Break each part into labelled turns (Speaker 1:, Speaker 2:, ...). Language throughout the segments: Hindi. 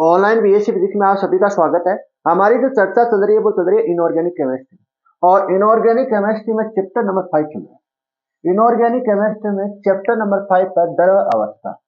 Speaker 1: ऑनलाइन बीएससी फिजिक्स में आप सभी का स्वागत है। हमारी जो चर्चा चल रही है वो चल रही है इनऑर्गेनिक केमिस्ट्री, और इनऑर्गेनिक केमिस्ट्री में चैप्टर नंबर 5 चल रहा है। इनऑर्गेनिक केमिस्ट्री में चैप्टर नंबर 5 पर द्रव अवस्था।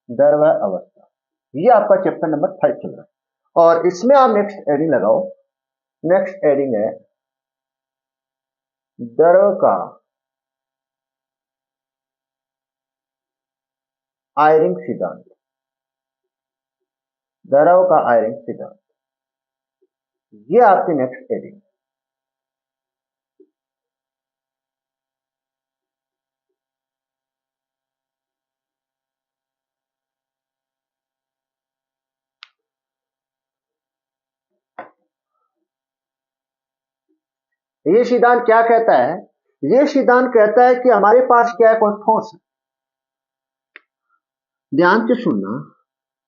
Speaker 1: द्रव अवस्था ये आपका चैप्टर नंबर 5 चल रहा है, और इसमें आप नेक्स्ट एडिंग लगाओ। नेक्स्ट एडिंग है द्रव का आयरिंग सिद्धांत। द्रव का आयरिंग सिद्धांत ये आपकी नेक्स्ट एडिंग। ये सिद्धांत क्या कहता है? ये सिद्धांत कहता है कि हमारे पास क्या है, कोई ठोस है। ध्यान से सुनना,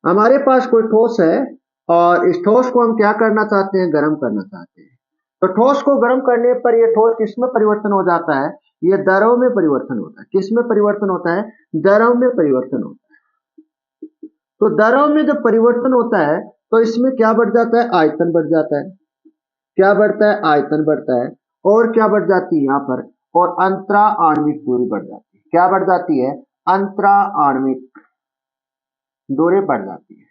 Speaker 1: हमारे पास कोई ठोस है और इस ठोस को हम क्या करना चाहते हैं, गर्म करना चाहते हैं। तो ठोस को गर्म करने पर यह ठोस किसमें परिवर्तन हो जाता है? यह द्रव में परिवर्तन होता है। किसमें परिवर्तन होता है? द्रव में परिवर्तन होता है। तो द्रव में जब परिवर्तन होता है तो इसमें क्या बढ़ जाता है? आयतन बढ़ जाता है। क्या बढ़ता है? आयतन बढ़ता है। और क्या बढ़ जाती है यहाँ पर? और अंतरा आणविक दूरी बढ़ जाती है। क्या बढ़ जाती है? अंतरा आणविक दूरी बढ़ जाती है।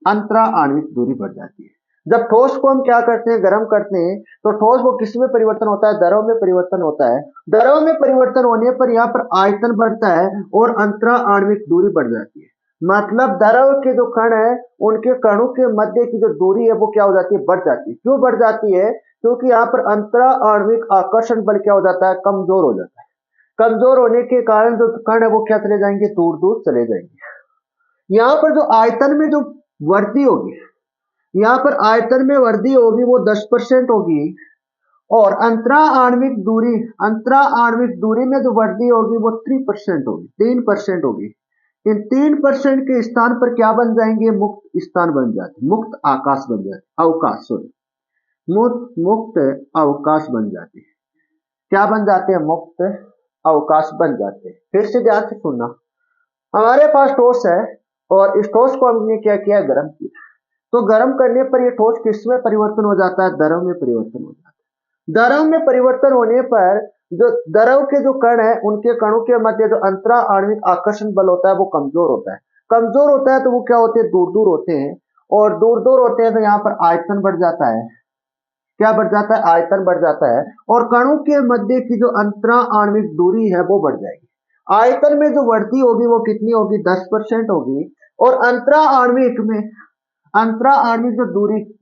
Speaker 1: अंतरा आणविक दूरी बढ़ जाती है। जब ठोस को हम क्या करते हैं, गर्म करते हैं, तो ठोस को किस में परिवर्तन होता है? द्रव में परिवर्तन होता है। द्रव में परिवर्तन होने पर यहाँ पर आयतन बढ़ता है और अंतरा आणविक दूरी बढ़ जाती है। मतलब द्रव के जो कण है उनके कणों के मध्य की जो दूरी है वो क्या हो जाती है? बढ़ जाती है। क्यों बढ़ जाती है? क्योंकि यहाँ पर अंतरा आणविक आकर्षण बल क्या हो जाता है? कमजोर हो जाता है। कमजोर होने के कारण जो कण है वो क्या चले जाएंगे? दूर दूर चले जाएंगे। यहाँ पर जो आयतन में जो वृद्धि होगी, यहाँ पर आयतन में वृद्धि होगी वो 10% होगी, और अंतरा आणविक दूरी में जो वृद्धि होगी वो 3% होगी, 3% होगी। इन 3% के स्थान पर क्या बन जाएंगे? मुक्त स्थान बन जाते, मुक्त आकाश बन जाते, अवकाश, सॉरी, मुक्त अवकाश बन जाते। क्या बन जाते हैं? मुक्त अवकाश बन जाते हैं। फिर से ध्यान से सुनना, हमारे पास ठोस है और इस ठोस को हमने क्या किया? गर्म किया। तो गर्म करने पर यह ठोस किसमें परिवर्तन हो जाता है? द्रव में परिवर्तन हो जाता है। द्रव में परिवर्तन होने पर जो द्रव के जो कण है उनके कणों के मध्य जो अंतरा आणविक आकर्षण बल होता है वो कमजोर होता है। कमजोर होता है तो वो क्या होते हैं? दूर दूर होते हैं, और दूर दूर होते हैं तो यहाँ पर आयतन बढ़ जाता है। क्या बढ़ जाता है? आयतन बढ़ जाता है, और कणों के मध्य की जो अंतरा आणविक दूरी है वो बढ़ जाएगी। आयतन में जो वृद्धि होगी वो कितनी होगी? 10% होगी। और अंतरा आणविक जो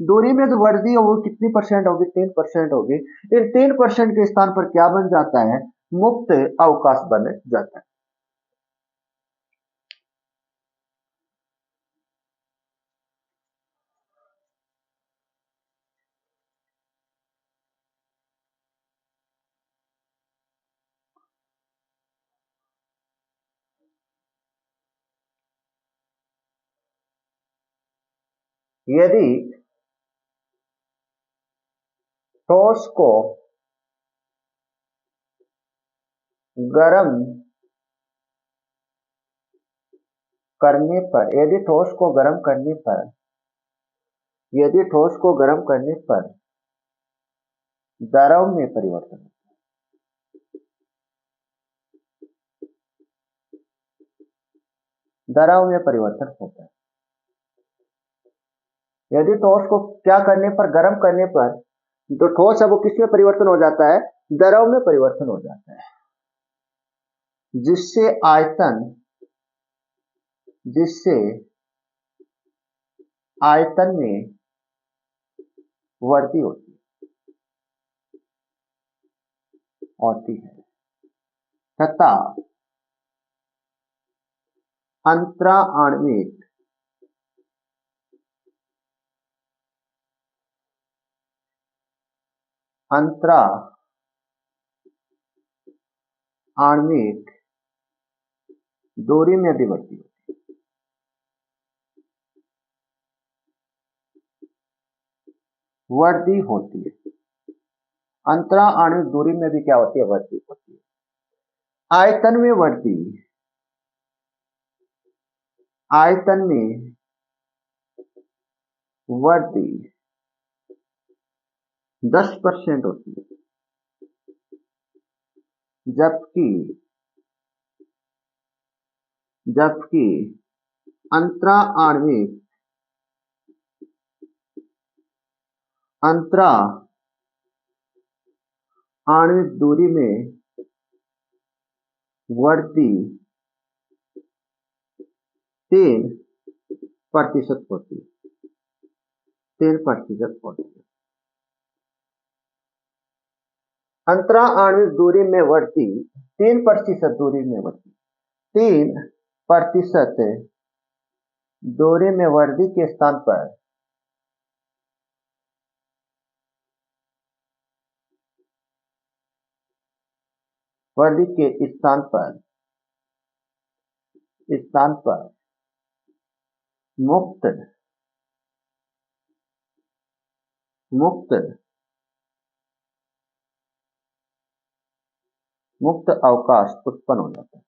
Speaker 1: दूरी में जो वृद्धि है वो कितनी परसेंट होगी? 3% होगी। इन 3% के स्थान पर क्या बन जाता है? मुक्त अवकाश बन जाता है। यदि ठोस को गर्म करने पर, यदि ठोस को गर्म करने पर द्रव में परिवर्तन, द्रव में परिवर्तन होता है। यदि ठोस को क्या करने पर? गर्म करने पर जो ठोस है वो किसमें परिवर्तन हो जाता है? द्रव में परिवर्तन हो जाता है, जिससे आयतन में वृद्धि होती है तथा अंतरा आणविक दूरी में भी वृद्धि होती है। वृद्धि होती है। अंतरा आणविक दूरी में भी क्या होती है, वृद्धि होती है। आयतन में वृद्धि, आयतन में वृद्धि 10% होती है, जबकि जबकि अंतरा आणविक अंतरा आणविक दूरी में वृद्धि 3% होती है, 3% होती है। अंतरा आणविक दूरी में वृद्धि 3% दूरी में वृद्धि, 3% दूरी में वृद्धि के स्थान पर वृद्धि के स्थान पर मुक्त मुक्त मुक्त अवकाश उत्पन्न हो जाता है,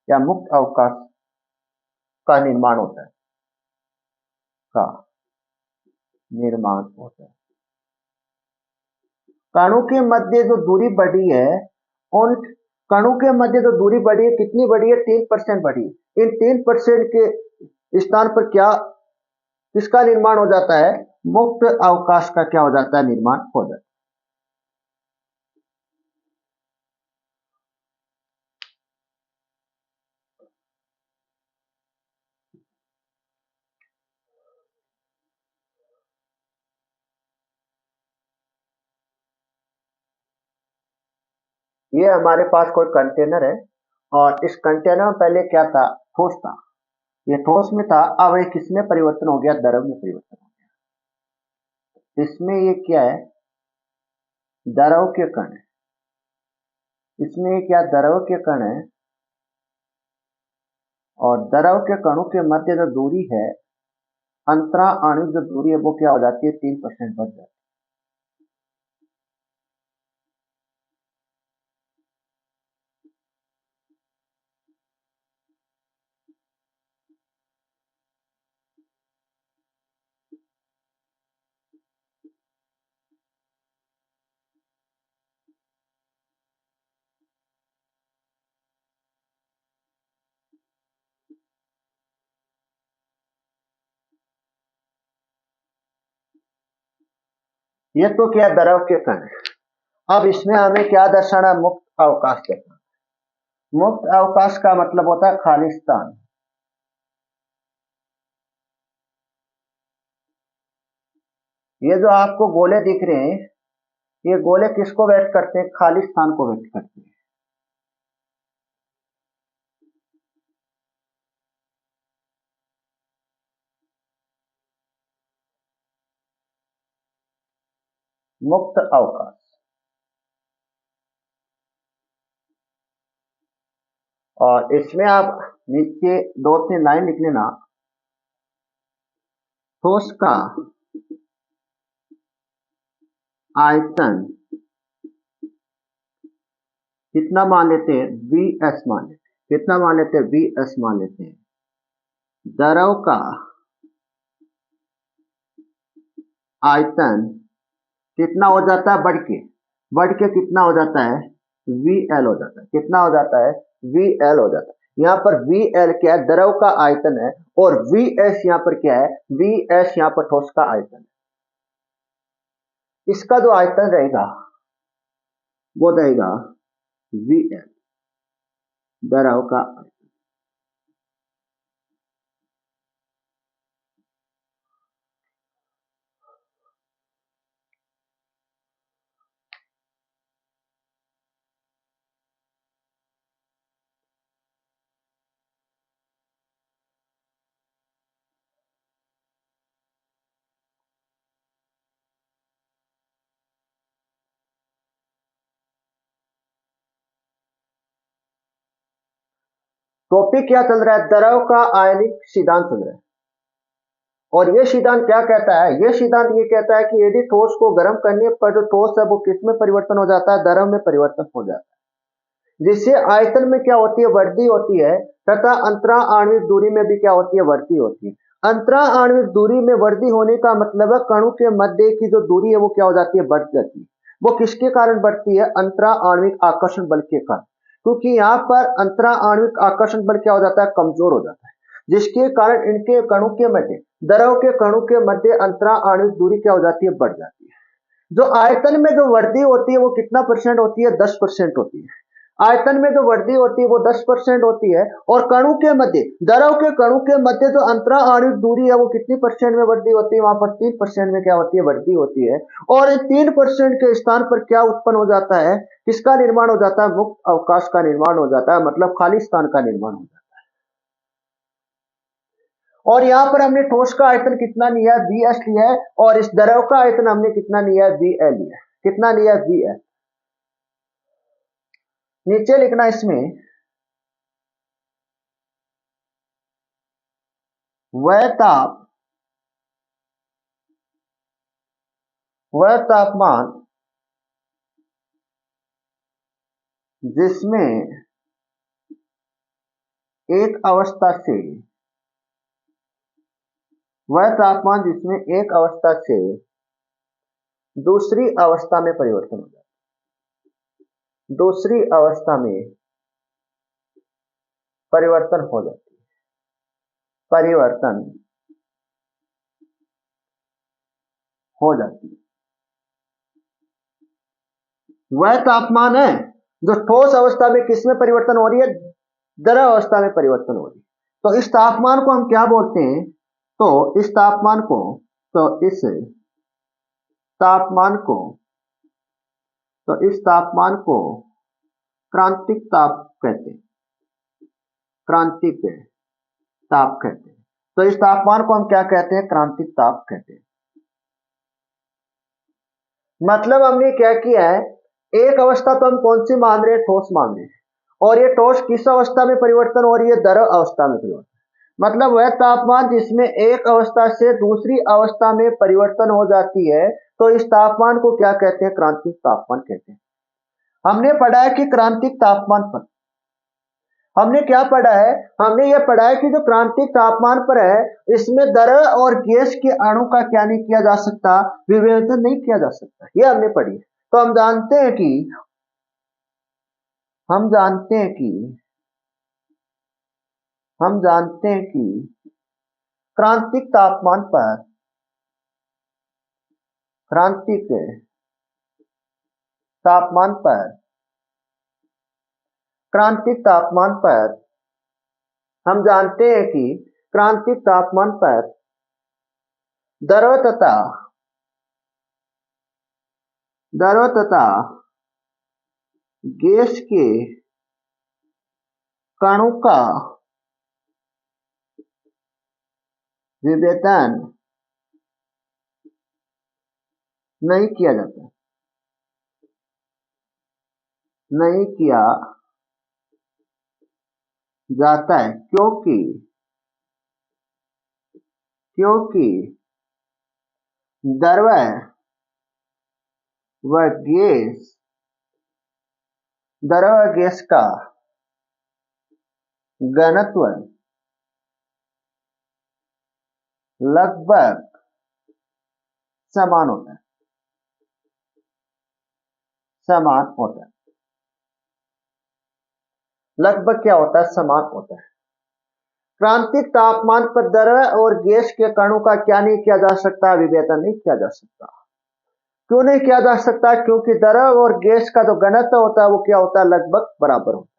Speaker 1: या मुक्त अवकाश का निर्माण होता है, का निर्माण होता है। कणों के मध्य जो दूरी बढ़ी है, उन कणों के मध्य जो दूरी बढ़ी है, कितनी बढ़ी है, 3% बढ़ी है। इन 3% के स्थान पर क्या, किसका निर्माण हो जाता है, मुक्त अवकाश का क्या हो जाता है, निर्माण हो जाता है। ये हमारे पास कोई कंटेनर है, और इस कंटेनर में पहले क्या था, ठोस था। ये ठोस में था, अब ये किसमें परिवर्तन हो गया, द्रव में परिवर्तन हो गया। इसमें ये क्या है, द्रव के कण है। इसमें ये क्या, द्रव के कण है, और द्रव के कणों के मध्य जो दूरी है, अंतरा आणविक जो दूरी है, वो क्या हो जाती है, 3% बढ़ जाती है। ये तो क्या, द्रव के कण है। अब इसमें हमें क्या दर्शाना, मुक्त अवकाश देखना। मुक्त अवकाश का मतलब होता है खाली स्थान। ये जो आपको गोले दिख रहे हैं, ये गोले किसको व्यक्त करते हैं, खाली स्थान को व्यक्त करते हैं। मुक्त अवकाश। और इसमें आप नीचे 2-3 लाइन लिख लेना। ठोस का आयतन कितना मान लेते हैं, वीएस मान लेते हैं। कितना मान लेते हैं, वीएस मान लेते हैं। द्रव का आयतन कितना हो जाता है, बढ़ के कितना हो जाता है, वीएल हो जाता है। कितना हो जाता है, वीएल हो जाता है। यहाँ पर वीएल क्या है, द्रव का आयतन है, और वीएस यहाँ पर क्या है, वीएस यहाँ पर ठोस का आयतन है। इसका जो आयतन रहेगा वो रहेगा वीएल, द्रव का। टॉपिक क्या चल रहा है, द्रव का आयनिक सिद्धांत चल रहा है। और ये सिद्धांत क्या कहता है, ये सिद्धांत ये कहता है कि यदि ठोस को गर्म करने पर जो ठोस है वो किस में परिवर्तन हो जाता है, द्रव में परिवर्तन हो जाता है, जिससे आयतन में क्या होती है, वृद्धि होती है, तथा अंतरा आणविक दूरी में भी क्या होती है, वृद्धि होती है। अंतरा आणविक दूरी में वृद्धि होने का मतलब है कणों के मध्य की जो दूरी है वो क्या हो जाती है, बढ़ जाती है। वो किसके कारण बढ़ती है, अंतरा आणविक आकर्षण बल के कारण, क्योंकि यहाँ पर अंतरा आणविक आकर्षण बल क्या हो जाता है, कमजोर हो जाता है, जिसके कारण इनके कणों के मध्य, द्रव के कणों के मध्य अंतरा आणविक दूरी क्या हो जाती है, बढ़ जाती है। जो आयतन में जो वृद्धि होती है वो कितना परसेंट होती है, 10% होती है। आयतन में जो वृद्धि होती है वो 10% होती है, और कणों के मध्य, द्रव के कणों के मध्य जो अंतरा आणविक दूरी है वो कितनी परसेंट में वृद्धि होती है, वहां पर 3% में क्या होती है, वृद्धि होती है। और 3% के स्थान पर क्या उत्पन्न हो जाता है, किसका निर्माण हो जाता है, मुक्त अवकाश का निर्माण हो जाता है, मतलब खाली स्थान का निर्माण हो जाता है। और यहाँ पर हमने ठोस का आयतन कितना लिया है, Vs लिया है, और इस द्रव का आयतन हमने कितना लिया है, Vl लिया है। कितना लिया है, Vl। नीचे लिखना इसमें, वह तापमान जिसमें एक अवस्था से, वह तापमान जिसमें एक अवस्था से दूसरी अवस्था में परिवर्तन हो जाता है, दूसरी अवस्था में परिवर्तन हो जाती है, परिवर्तन हो जाती है। वह तापमान है जो ठोस अवस्था में किस में परिवर्तन हो रही है, द्रव अवस्था में परिवर्तन हो रही है। तो इस तापमान को हम क्या बोलते हैं, तो इस तापमान को, तो इस तापमान को, तो इस तापमान को क्रांतिक ताप कहते हैं, क्रांतिक ताप कहते हैं। तो इस तापमान को हम क्या कहते हैं, क्रांतिक ताप कहते हैं। मतलब हमने क्या किया है, एक अवस्था तो हम कौन सी मान रहे हैं, ठोस मान रहे हैं, और ये ठोस किस अवस्था में परिवर्तन हो रही है, द्रव अवस्था में परिवर्तन। मतलब वह तापमान जिसमें एक अवस्था से दूसरी अवस्था में परिवर्तन हो जाती है, तो इस तापमान को क्या कहते हैं, क्रांतिक तापमान कहते हैं। हमने पढ़ा है कि क्रांतिक तापमान पर, हमने क्या पढ़ा है, हमने यह पढ़ा है कि जो क्रांतिक तापमान पर है, इसमें द्रव और गैस के अणु का क्या नहीं किया जा सकता, विभेदन नहीं किया जा सकता, ये हमने पढ़ी है। तो हम जानते हैं कि, हम जानते हैं कि, हम जानते हैं कि क्रांतिक तापमान पर, क्रांतिक तापमान पर, क्रांतिक तापमान पर हम जानते हैं कि क्रांतिक तापमान पर द्रव तथा गैस के कणों का विभेदन नहीं किया जाता, नहीं किया जाता है, क्योंकि द्रव व गैस, द्रव गैस का घनत्व लगभग समान होता है, समान होता है, लगभग क्या होता है, समान होता है। क्रांतिक तापमान पर द्रव और गैस के कणों का क्या नहीं किया जा सकता, विभेदन नहीं किया जा सकता। क्यों नहीं किया जा सकता, क्योंकि द्रव और गैस का जो घनत्व होता है वो क्या होता है, लगभग बराबर होता है।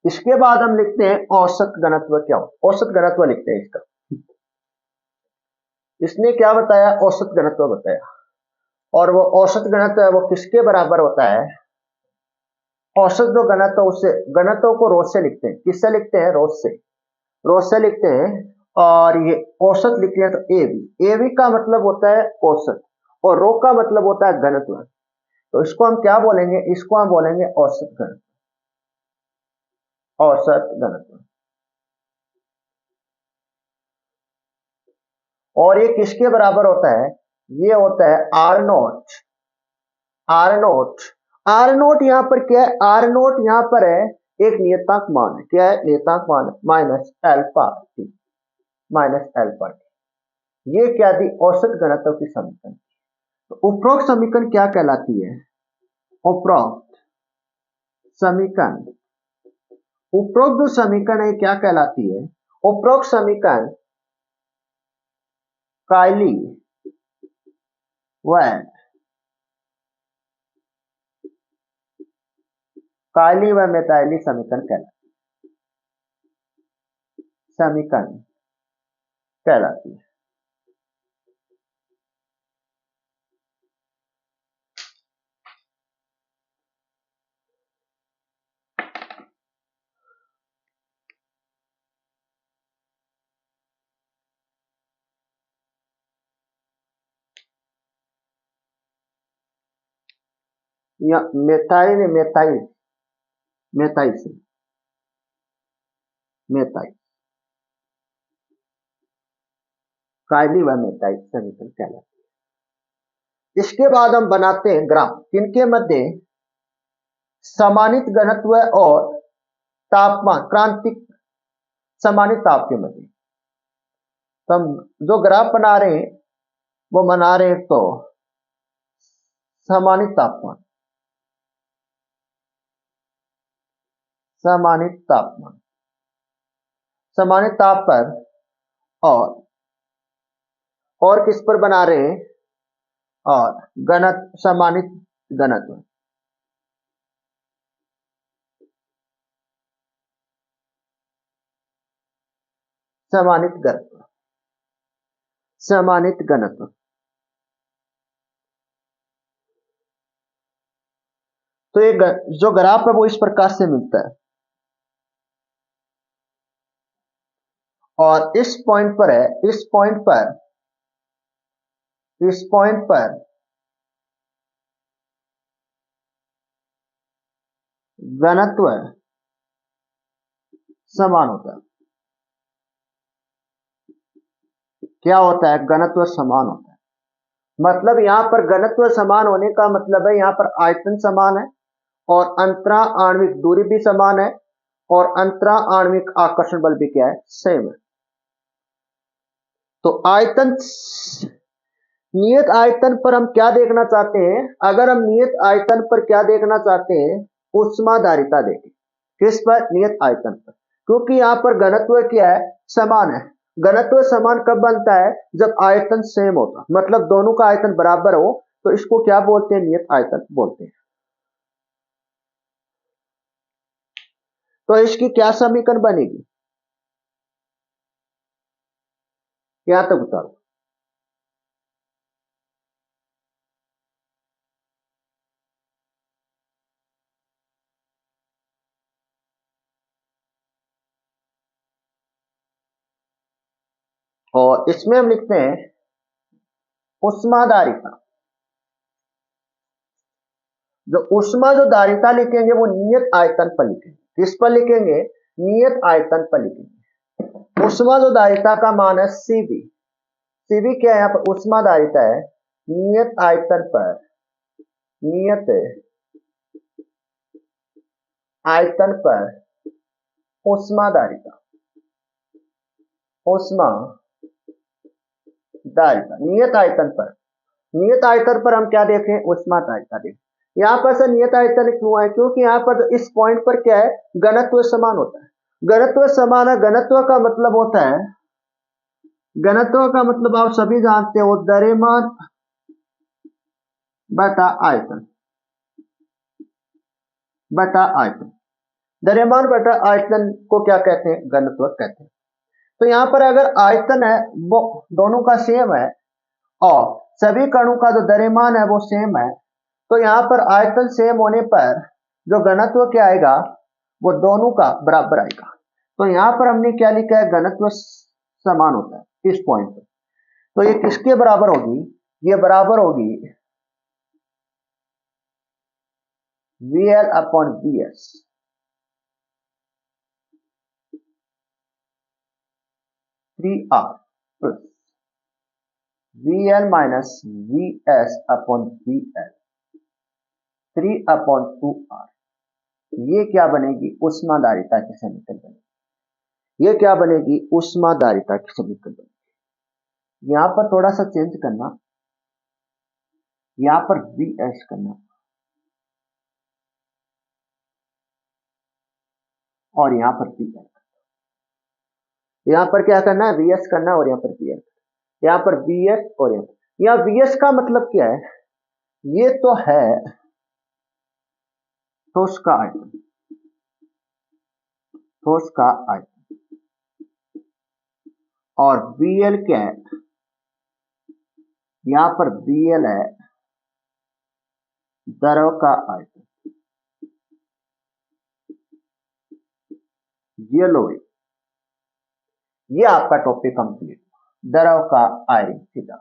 Speaker 1: इसके बाद हम लिखते हैं औसत घनत्व क्या हो, औसत घनत्व लिखते हैं इसका। इसने क्या बताया, औसत घनत्व बताया। और वो औसत घनत्व है वो किसके बराबर होता है? औसत जो घनत्व उससे घनत्व को रोज से लिखते हैं, किससे लिखते हैं? रोज से लिखते हैं। और ये औसत लिख लिया तो एवी का मतलब होता है औसत और रो का मतलब होता है घनत्व। तो इसको हम क्या बोलेंगे? इसको हम बोलेंगे औसत घनत्व, औसत घनत्व। और ये किसके बराबर होता है? ये होता है R naught. R naught, R naught यहां पर क्या है? आर नोट यहां पर है एक नियतांक मान है। क्या है? नियतांक मान minus alpha T, minus alpha T. ये क्या थी? औसत घनत्व की समीकरण। तो उपरोक्त समीकरण क्या कहलाती है? उपरोक्त समीकरण, उपरोक्त जो समीकरण है क्या कहलाती है? उपरोक्त समीकरण कायली व कायली व मैताइली समीकरण कहलाती है। या मेथाइल मेथाइल मेथाइल से मेथाइल कायली व मेथाइल समीकरण कहलाती है। इसके बाद हम बनाते हैं ग्राफ किनके मध्य? समानित घनत्व और तापमान क्रांतिक समानित ताप के मध्य। तो हम जो ग्राफ बना रहे हैं वो बना रहे हैं तो समानित तापमान, समानित तापमान, समानित ताप पर और किस पर बना रहे हैं? और घनत्व, समानित घनत्व, समानित घनत्व, समानित घनत्व। तो ये जो ग्राफ है वो इस प्रकार से मिलता है और इस पॉइंट पर है, इस पॉइंट पर घनत्व समान होता है। क्या होता है? घनत्व समान होता है। मतलब यहां पर घनत्व समान होने का मतलब है यहां पर आयतन समान है और अंतरा आणविक दूरी भी समान है और अंतरा आणविक आकर्षण बल भी क्या है? सेम है। तो आयतन, नियत आयतन पर हम क्या देखना चाहते हैं? अगर हम नियत आयतन पर क्या देखना चाहते हैं? ऊष्माधारिता देखें। किस पर? नियत आयतन पर। क्योंकि यहां पर घनत्व क्या है? समान है। घनत्व समान कब बनता है? जब आयतन सेम होता, मतलब दोनों का आयतन बराबर हो, तो इसको क्या बोलते हैं? नियत आयतन बोलते हैं। तो इसकी क्या समीकरण बनेगी? यहां तक बताओ। और इसमें हम लिखते हैं ऊष्माधारिता। जो ऊष्मा जो धारिता लिखेंगे वो नियत आयतन पर लिखेंगे। किस पर लिखेंगे? नियत आयतन पर लिखेंगे। ऊष्मा जो धारिता का मान है सीवी। सीवी क्या है? यहाँ पर ऊष्मा धारिता है नियत आयतन पर, नियत आयतन पर ऊष्मा धारिता, ऊष्मा धारिता नियत आयतन पर। नियत आयतन पर हम क्या देखें? ऊष्मा धारिता देखें। यहाँ पर से नियत आयतन क्यों है? क्योंकि यहाँ पर इस पॉइंट पर क्या है? घनत्व समान होता है। घनत्व समान है, घनत्व का मतलब होता है, घनत्व का मतलब आप सभी जानते हो द्रव्यमान बटा आयतन, बटा आयतन। द्रव्यमान बटा आयतन को क्या कहते हैं? घनत्व कहते हैं। तो यहां पर अगर आयतन है वो दोनों का सेम है और सभी कणों का जो द्रव्यमान है वो सेम है, तो यहाँ पर आयतन सेम होने पर जो घनत्व क्या आएगा वो दोनों का बराबर आएगा। तो यहाँ पर हमने क्या लिखा है, घनत्व समान होता है इस पॉइंट पर। तो ये किसके बराबर होगी, ये बराबर होगी VL upon VS। 3R plus VL minus VS upon VL 3 upon 2R। ये क्या बनेगी, ऊष्माधारिता की समीकरण बनेगी। ये क्या बनेगी, ऊष्माधारिता की समीकरण बनेगी। यहां पर थोड़ा सा चेंज करना, यहां पर VS करना और यहां पर VL। यहां पर क्या करना है, VS करना और यहां पर VL। यहां पर VS और यहाँ VS का मतलब क्या है, ये तो है ठोस का आयतन, ठोस का आयतन, और VL क्या है, यहां पर VL है द्रव का आयतन। ये लो, ये आपका टॉपिक कंप्लीट, द्रव का आयतन थीटा।